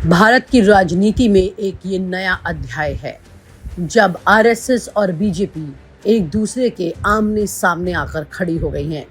भारत की राजनीति में एक ये नया अध्याय है जब आरएसएस और बीजेपी एक दूसरे के आमने सामने आकर खड़ी हो गई हैं।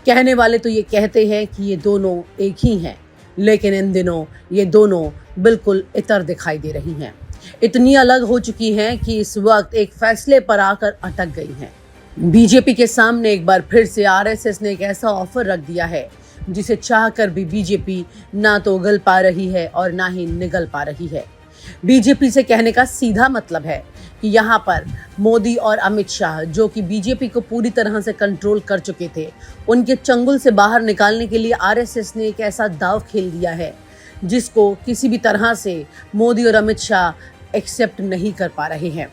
कहने वाले तो ये कहते हैं कि ये दोनों एक ही हैं, लेकिन इन दिनों ये दोनों बिल्कुल इतर दिखाई दे रही हैं। इतनी अलग हो चुकी हैं कि इस वक्त एक फैसले पर आकर अटक गई हैं। बीजेपी के सामने एक बार फिर से आरएसएस ने एक ऐसा ऑफर रख दिया है जिसे चाहकर भी बीजेपी ना तो उगल पा रही है और ना ही निगल पा रही है। बीजेपी से कहने का सीधा मतलब है कि यहाँ पर मोदी और अमित शाह, जो कि बीजेपी को पूरी तरह से कंट्रोल कर चुके थे, उनके चंगुल से बाहर निकालने के लिए आरएसएस ने एक ऐसा दांव खेल दिया है जिसको किसी भी तरह से मोदी और अमित शाह एक्सेप्ट नहीं कर पा रहे हैं।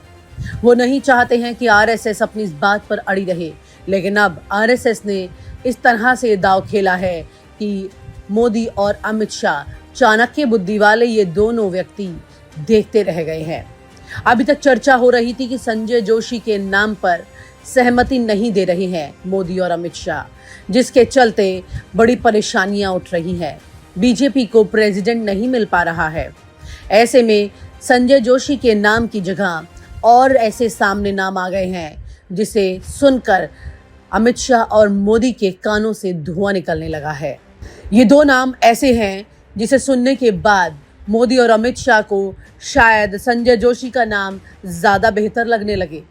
वो नहीं चाहते हैं कि आरएसएस अपनी इस बात पर अड़ी रहे, लेकिन अब आरएसएस ने इस तरह से ये दांव खेला है कि मोदी और अमित शाह, चाणक्य बुद्धि वाले ये दोनों व्यक्ति देखते रह गए हैं। अभी तक चर्चा हो रही थी कि संजय जोशी के नाम पर सहमति नहीं दे रहे हैं मोदी और अमित शाह, जिसके चलते बड़ी परेशानियां उठ रही हैं। बीजेपी को प्रेसिडेंट नहीं मिल पा रहा है। ऐसे में संजय जोशी के नाम की जगह और ऐसे सामने नाम आ गए हैं जिसे सुनकर अमित शाह और मोदी के कानों से धुआं निकलने लगा है। ये दो नाम ऐसे हैं जिसे सुनने के बाद मोदी और अमित शाह को शायद संजय जोशी का नाम ज़्यादा बेहतर लगने लगे।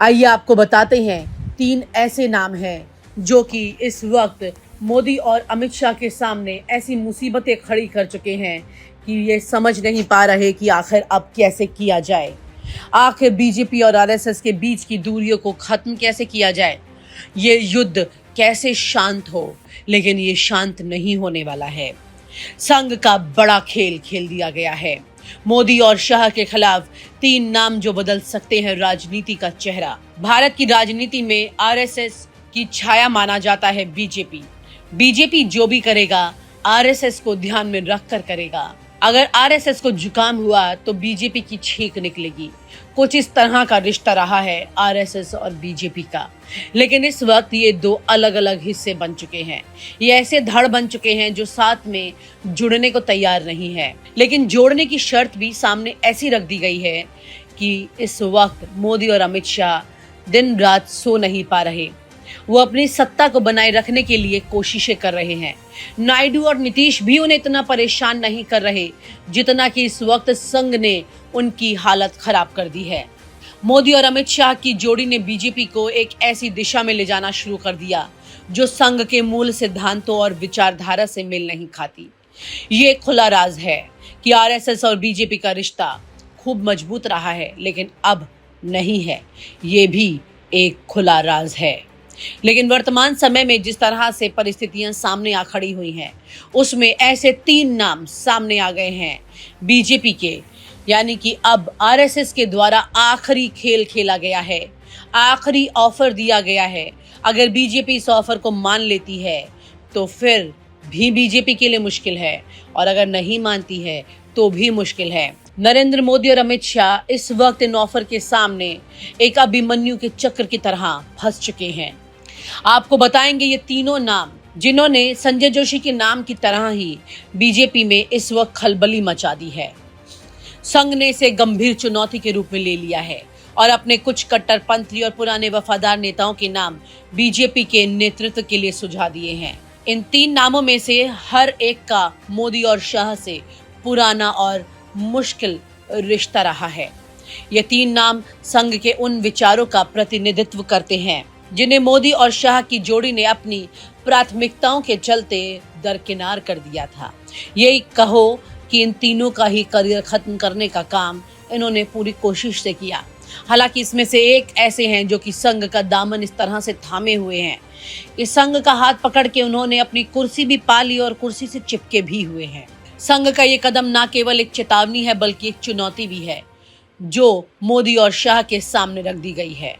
आइए आपको बताते हैं 3 ऐसे नाम हैं जो कि इस वक्त मोदी और अमित शाह के सामने ऐसी मुसीबतें खड़ी कर चुके हैं कि ये समझ नहीं पा रहे कि आखिर अब कैसे किया जाए। आखिर बीजेपी और आरएसएस के बीच की दूरियों को खत्म कैसे किया जाए, ये युद्ध कैसे शांत हो, लेकिन ये शांत नहीं होने वाला है। संघ का बड़ा खेल खेल दिया गया है। मोदी और शाह के खिलाफ 3 नाम जो बदल सकते हैं राजनीति का चेहरा। भारत की राजनीति में आरएसएस की छाया माना जाता है बीजेपी जो भी करेगा आरएसएस को ध्यान में रखकर करेगा। अगर आरएसएस को जुकाम हुआ तो बीजेपी की छींक निकलेगी। कुछ इस तरह का रिश्ता रहा है आरएसएस और बीजेपी का, लेकिन इस वक्त ये 2 अलग अलग हिस्से बन चुके हैं। ये ऐसे धड़ बन चुके हैं जो साथ में जुड़ने को तैयार नहीं है, लेकिन जोड़ने की शर्त भी सामने ऐसी रख दी गई है कि इस वक्त मोदी और अमित शाह दिन रात सो नहीं पा रहे। वो अपनी सत्ता को बनाए रखने के लिए कोशिशें कर रहे हैं। नायडू और नीतीश भी उन्हें इतना परेशान नहीं कर रहे जितना कि इस वक्त संघ ने उनकी हालत खराब कर दी है। मोदी और अमित शाह की जोड़ी ने बीजेपी को एक ऐसी दिशा में ले जाना शुरू कर दिया जो संघ के मूल सिद्धांतों और विचारधारा से मेल नहीं खाती। ये खुला राज है कि आरएसएस और बीजेपी का रिश्ता खूब मजबूत रहा है, लेकिन अब नहीं है। ये भी एक खुला राज है। लेकिन वर्तमान समय में जिस तरह से परिस्थितियां सामने आ खड़ी हुई हैं, उसमें ऐसे 3 नाम सामने आ गए हैं बीजेपी के, यानी कि अब आरएसएस के द्वारा आखिरी खेल खेला गया है, आखिरी ऑफर दिया गया है। अगर बीजेपी इस ऑफर को मान लेती है तो फिर भी बीजेपी के लिए मुश्किल है, और अगर नहीं मानती है तो भी मुश्किल है। नरेंद्र मोदी और अमित शाह इस वक्त इन ऑफर के सामने एक अभिमन्यु के चक्र की तरह फंस चुके हैं। आपको बताएंगे ये तीनों नाम जिन्होंने संजय जोशी के नाम की तरह ही बीजेपी में इस वक्त खलबली मचा दी है। संघ ने इसे गंभीर चुनौती के रूप में ले लिया है और अपने कुछ कट्टरपंथी और पुराने वफादार नेताओं के नाम बीजेपी के नेतृत्व के लिए सुझा दिए हैं। इन 3 नामों में से हर एक का मोदी और शाह से पुराना और मुश्किल रिश्ता रहा है। ये 3 नाम संघ के उन विचारों का प्रतिनिधित्व करते हैं जिन्हें मोदी और शाह की जोड़ी ने अपनी प्राथमिकताओं के चलते दरकिनार कर दिया था। यही कहो कि इन तीनों का ही करियर खत्म करने का काम इन्होंने पूरी कोशिश से किया। हालांकि इसमें से एक ऐसे हैं जो कि संघ का दामन इस तरह से थामे हुए हैं, इस संघ का हाथ पकड़ के उन्होंने अपनी कुर्सी भी पा ली और कुर्सी से चिपके भी हुए हैं। संघ का ये कदम न केवल एक चेतावनी है बल्कि एक चुनौती भी है जो मोदी और शाह के सामने रख दी गई है।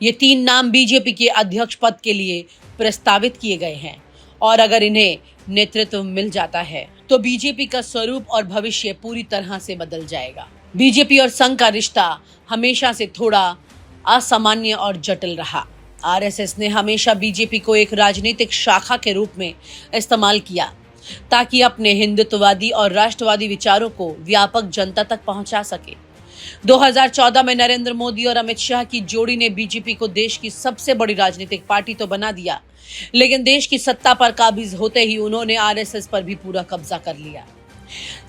ये 3 नाम बीजेपी के अध्यक्ष पद के लिए प्रस्तावित किए गए हैं और अगर इन्हें नेतृत्व मिल जाता है तो बीजेपी का स्वरूप और भविष्य पूरी तरह से बदल जाएगा। बीजेपी और संघ का रिश्ता हमेशा से थोड़ा असामान्य और जटिल रहा। आरएसएस ने हमेशा बीजेपी को एक राजनीतिक शाखा के रूप में इस्तेमाल किया, ताकि अपने हिंदुत्ववादी और राष्ट्रवादी विचारों को व्यापक जनता तक पहुंचा सके। 2014 में नरेंद्र मोदी और अमित शाह की जोड़ी ने बीजेपी को देश की सबसे बड़ी राजनीतिक पार्टी तो बना दिया, लेकिन देश की सत्ता पर काबिज होते ही उन्होंने आरएसएस पर भी पूरा कब्जा कर लिया।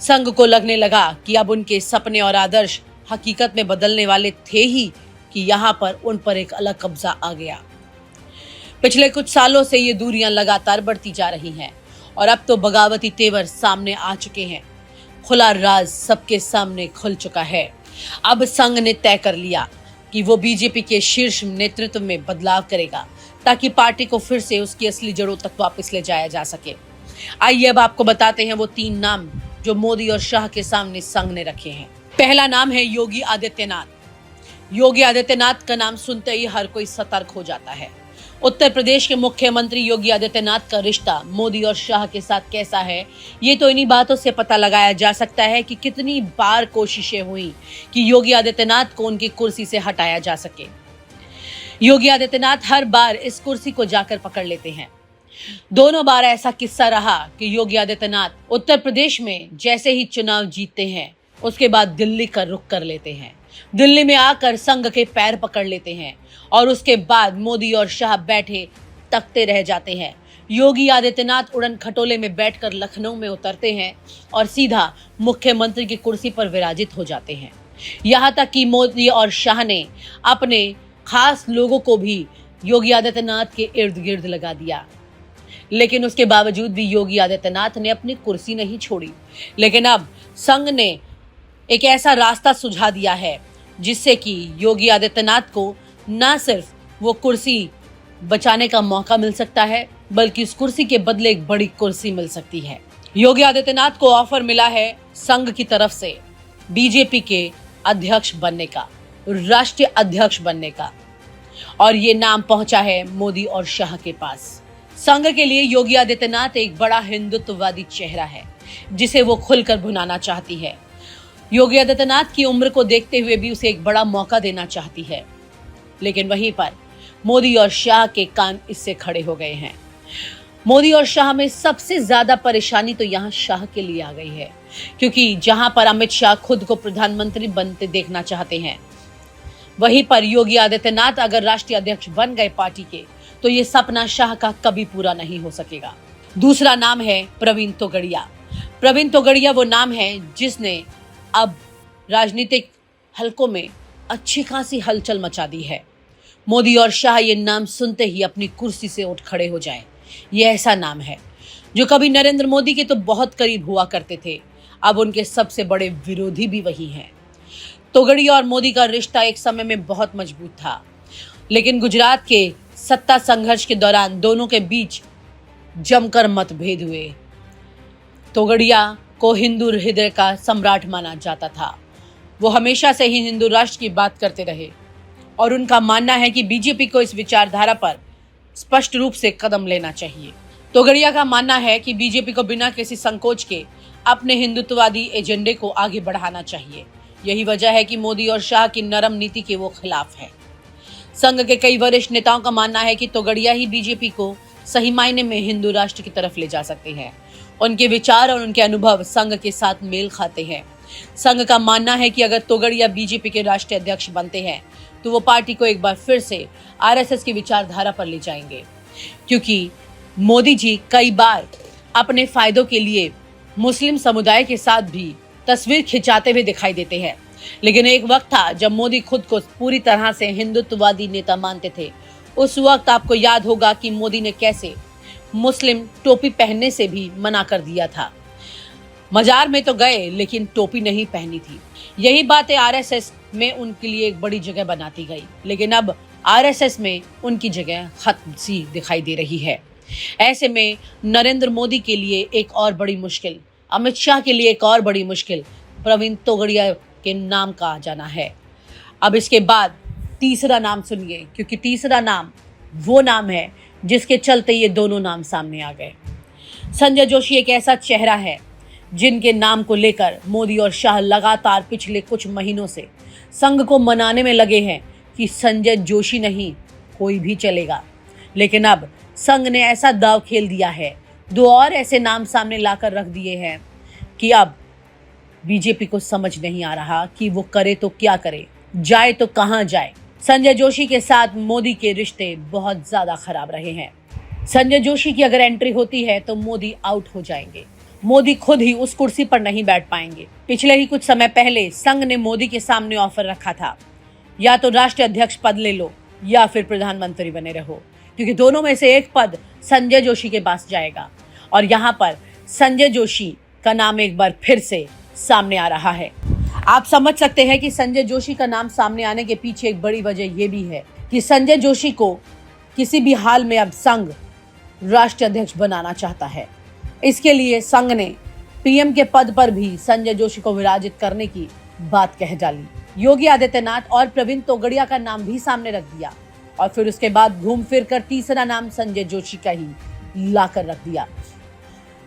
संघ को लगने लगा कि अब उनके सपने और आदर्श हकीकत में बदलने वाले थे ही कि यहाँ पर उन पर एक अलग कब्जा आ गया। पिछले कुछ सालों से ये दूरियां लगातार बढ़ती जा रही हैं और अब तो बगावती तेवर सामने आ चुके हैं। खुला राज सबके सामने खुल चुका है। अब संघ ने तय कर लिया कि वो बीजेपी के शीर्ष नेतृत्व में बदलाव करेगा ताकि पार्टी को फिर से उसकी असली जड़ों तक वापस ले जाया जा सके। आइए अब आपको बताते हैं वो 3 नाम जो मोदी और शाह के सामने संघ ने रखे हैं। पहला नाम है योगी आदित्यनाथ। योगी आदित्यनाथ का नाम सुनते ही हर कोई सतर्क हो जाता है। उत्तर प्रदेश के मुख्यमंत्री योगी आदित्यनाथ का रिश्ता मोदी और शाह के साथ कैसा है, ये तो इन्हीं बातों से पता लगाया जा सकता है कि कितनी बार कोशिशें हुई कि योगी आदित्यनाथ को उनकी कुर्सी से हटाया जा सके। योगी आदित्यनाथ हर बार इस कुर्सी को जाकर पकड़ लेते हैं। दोनों बार ऐसा किस्सा रहा कि योगी आदित्यनाथ उत्तर प्रदेश में जैसे ही चुनाव जीतते हैं उसके बाद दिल्ली का रुख कर लेते हैं। दिल्ली में आकर संघ के पैर पकड़ लेते हैं और उसके बाद मोदी और शाह बैठे तकते रह जाते हैं। योगी आदित्यनाथ उड़न खटोले में बैठकर लखनऊ में उतरते हैं और सीधा मुख्यमंत्री की कुर्सी पर विराजित हो जाते हैं। यहाँ तक कि मोदी और शाह ने अपने खास लोगों को भी योगी आदित्यनाथ के इर्द गिर्द लगा दिया, लेकिन उसके बावजूद भी योगी आदित्यनाथ ने अपनी कुर्सी नहीं छोड़ी। लेकिन अब संघ ने एक ऐसा रास्ता सुझा दिया है जिससे कि योगी आदित्यनाथ को न सिर्फ वो कुर्सी बचाने का मौका मिल सकता है, बल्कि उस कुर्सी के बदले एक बड़ी कुर्सी मिल सकती है। योगी आदित्यनाथ को ऑफर मिला है संघ की तरफ से बीजेपी के अध्यक्ष बनने का, राष्ट्रीय अध्यक्ष बनने का, और ये नाम पहुंचा है मोदी और शाह के पास। संघ के लिए योगी आदित्यनाथ एक बड़ा हिंदुत्ववादी चेहरा है जिसे वो खुलकर भुनाना चाहती है। योगी आदित्यनाथ की उम्र को देखते हुए भी उसे एक बड़ा मौका देना चाहती है, लेकिन वहीं पर मोदी और शाह के कान इससे खड़े हो गए हैं। मोदी और शाह में सबसे ज्यादा परेशानी तो यहाँ शाह के लिए आ गई है, क्योंकि जहां पर अमित शाह खुद को प्रधानमंत्री बनते देखना चाहते हैं, वहीं पर योगी आदित्यनाथ अगर राष्ट्रीय अध्यक्ष बन गए पार्टी के तो ये सपना शाह का कभी पूरा नहीं हो सकेगा। दूसरा नाम है प्रवीण तोगड़िया। प्रवीण तोगड़िया वो नाम है जिसने अब राजनीतिक हलकों में अच्छी खासी हलचल मचा दी है। मोदी और शाह ये नाम सुनते ही अपनी कुर्सी से उठ खड़े हो जाएं। ये ऐसा नाम है जो कभी नरेंद्र मोदी के तो बहुत करीब हुआ करते थे, अब उनके सबसे बड़े विरोधी भी वही हैं। तोगड़िया और मोदी का रिश्ता एक समय में बहुत मजबूत था, लेकिन गुजरात के सत्ता संघर्ष के दौरान दोनों के बीच जमकर मतभेद हुए। तोगड़िया को हिंदू हृदय का सम्राट माना जाता था। वो हमेशा से ही हिंदू राष्ट्र की बात करते रहे और उनका मानना है कि बीजेपी को इस विचारधारा पर स्पष्ट रूप से कदम लेना चाहिए। तोगड़िया का मानना है कि बीजेपी को बिना किसी संकोच के अपने हिंदुत्ववादी एजेंडे को आगे बढ़ाना चाहिए। यही वजह है कि मोदी और शाह की नरम नीति के वो खिलाफ है। संघ के कई वरिष्ठ नेताओं का मानना है कि तोगड़िया ही बीजेपी को सही मायने में हिंदू राष्ट्र की तरफ ले जा सकते हैं। उनके विचार और उनके अनुभव संघ के साथ मेल खाते हैं। संघ का मानना है कि अगर तोगड़िया बीजेपी के राष्ट्रीय अध्यक्ष बनते हैं तो वो पार्टी को एक बार फिर से आरएसएस की विचारधारा पर ले जाएंगे, क्योंकि मोदी जी कई बार अपने फायदों के लिए मुस्लिम समुदाय के साथ भी तस्वीर खिंचाते हुए दिखाई देते हैं। लेकिन एक वक्त था जब मोदी खुद को पूरी तरह से हिंदुत्ववादी नेता मानते थे। उस वक्त आपको याद होगा कि मोदी ने कैसे मुस्लिम टोपी पहनने से भी मना कर दिया था। मजार में तो गए लेकिन टोपी नहीं पहनी थी। यही बातें आरएसएस में उनके लिए एक बड़ी जगह बनाती गई, लेकिन अब आरएसएस में उनकी जगह खत्म सी दिखाई दे रही है। ऐसे में नरेंद्र मोदी के लिए एक और बड़ी मुश्किल, अमित शाह के लिए एक और बड़ी मुश्किल प्रवीण तोगड़िया के नाम का आ जाना है। अब इसके बाद तीसरा नाम सुनिए, क्योंकि तीसरा नाम वो नाम है जिसके चलते ये दोनों नाम सामने आ गए। संजय जोशी एक ऐसा चेहरा है जिनके नाम को लेकर मोदी और शाह लगातार पिछले कुछ महीनों से संघ को मनाने में लगे हैं कि संजय जोशी नहीं कोई भी चलेगा। लेकिन अब संघ ने ऐसा दाव खेल दिया है दो और ऐसे नाम सामने लाकर रख दिए हैं कि अब बीजेपी को समझ नहीं आ रहा कि वो करे तो क्या करे, जाए तो कहां जाए। संजय जोशी के साथ मोदी के रिश्ते बहुत ज्यादा खराब रहे हैं। संजय जोशी की अगर एंट्री होती है तो मोदी आउट हो जाएंगे। मोदी खुद ही उस कुर्सी पर नहीं बैठ पाएंगे। पिछले ही कुछ समय पहले संघ ने मोदी के सामने ऑफर रखा था, या तो राष्ट्रीय अध्यक्ष पद ले लो या फिर प्रधानमंत्री बने रहो, क्योंकि दोनों में से एक पद संजय जोशी के पास जाएगा। और यहाँ पर संजय जोशी का नाम एक बार फिर से सामने आ रहा है। आप समझ सकते हैं कि संजय जोशी का नाम सामने आने के पीछे एक बड़ी वजह यह भी है कि संजय जोशी को किसी भी हाल में अब संघ राष्ट्रीय अध्यक्ष बनाना चाहता है। इसके लिए संघ ने पीएम के पद पर भी संजय जोशी को विराजित करने की बात कह डाली। योगी आदित्यनाथ और प्रवीण तोगड़िया का नाम भी सामने रख दिया और फिर उसके बाद घूम फिर कर तीसरा नाम संजय जोशी का ही लाकर रख दिया।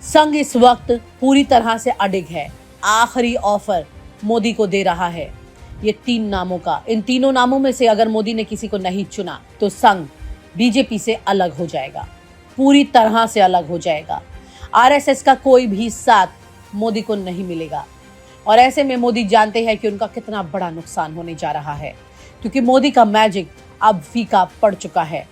संघ इस वक्त पूरी तरह से अडिग है, आखिरी ऑफर मोदी को दे रहा है ये 3 नामों का। इन तीनों नामों में से अगर मोदी ने किसी को नहीं चुना तो संघ बीजेपी से अलग हो जाएगा, पूरी तरह से अलग हो जाएगा। आरएसएस का कोई भी साथ मोदी को नहीं मिलेगा और ऐसे में मोदी जानते हैं कि उनका कितना बड़ा नुकसान होने जा रहा है, क्योंकि मोदी का मैजिक अब फीका पड़ चुका है।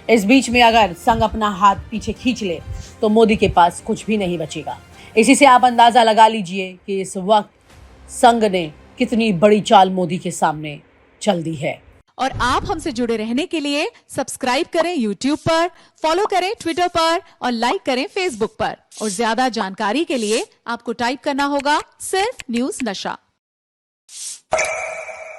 इस बीच में अगर संघ अपना हाथ पीछे खींच ले तो मोदी के पास कुछ भी नहीं बचेगा। इसी से आप अंदाजा लगा लीजिए कि इस वक्त संघ ने कितनी बड़ी चाल मोदी के सामने चल दी है। और आप हमसे जुड़े रहने के लिए सब्सक्राइब करें YouTube पर, फॉलो करें Twitter पर और लाइक करें Facebook पर। और ज्यादा जानकारी के लिए आपको टाइप करना होगा सिर्फ न्यूज़ नशा।